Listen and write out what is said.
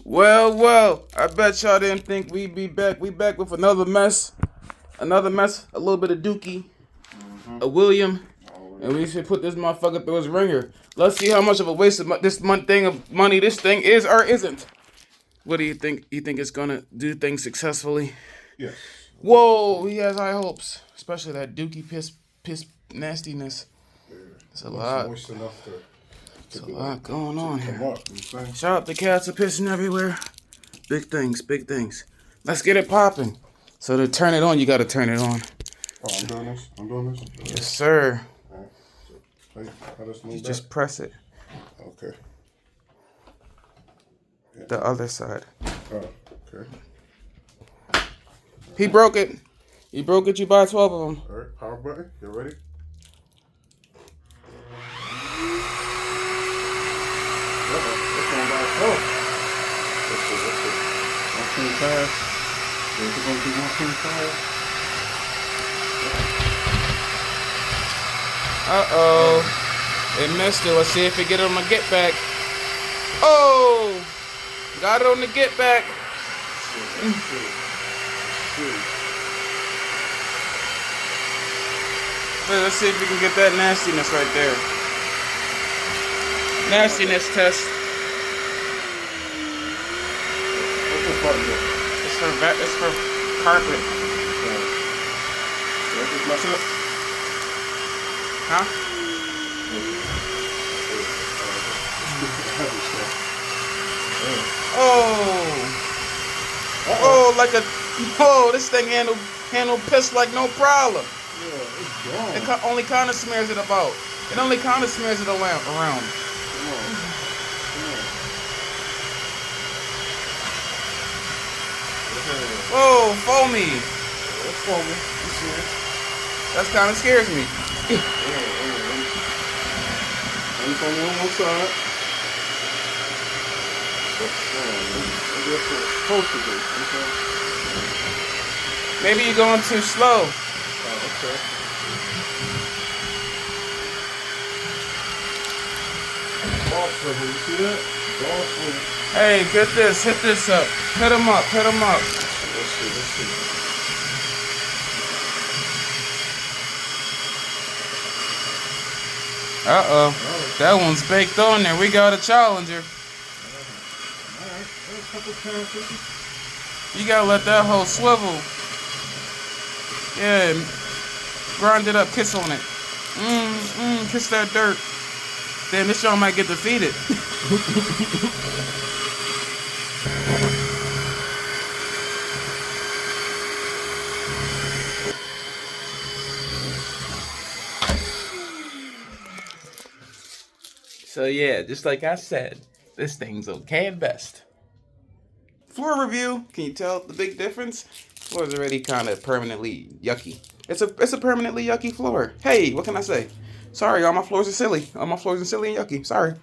Well, I bet y'all didn't think we'd be back. We back with another mess. Another mess, a little bit of Dookie, a William, and we should put this motherfucker through his ringer. Let's see how much of a waste of this thing of money this thing is or isn't. What do you think? You think it's gonna do things successfully? Yes. Whoa, he has high hopes, especially that Dookie piss nastiness. It's a lot. Moist enough to It's a lot going on here. come up, you know what I'm saying? Shout out, the cats are pissing everywhere. Big things, big things. Let's get it popping. So to turn it on, you gotta turn it on. Oh, I'm doing this? I'm doing this? Yes, sir. Alright. So, hey, how does move You back? just press it. Okay. The other side. Oh, okay. He broke it. He broke it. You buy 12 of them. Alright, power button. You ready? That's going by itself. Let's see. 125. Is it going to be 125? It missed it. Let's see if it get it on the get back. Oh! Got it on the get back. Let's see if we can get that nastiness right there. Nastiness test. What's this button do? It's for carpet. Did I just mess it up? Huh? Heavy stuff. Oh, like a this thing handle piss like no problem. Yeah, it's gone. It only kind of smears it about. It only kind of smears it around. Come on. Whoa, foamy. That's foamy. You see it? That kind of scares me. And it's only on one side. Maybe that's what it's supposed to do. Okay. Maybe you're going too slow. Oh, okay. Ball swivel, you see that? Ball swivel. Hey, get this. Hit this up. Hit him up. Hit him up. Let's see. That one's baked on there. We got a challenger. Alright, there's a couple chances. You gotta let that whole swivel. Yeah. Grind it up. Kiss on it. Kiss that dirt. Damn, this y'all might get defeated. So yeah, just like I said, this thing's okay at best. Floor review. Can you tell the big difference? Floor is already kind of permanently yucky. It's a permanently yucky floor. Hey, what can I say? Sorry, all my floors are silly. All my floors are silly and yucky. Sorry.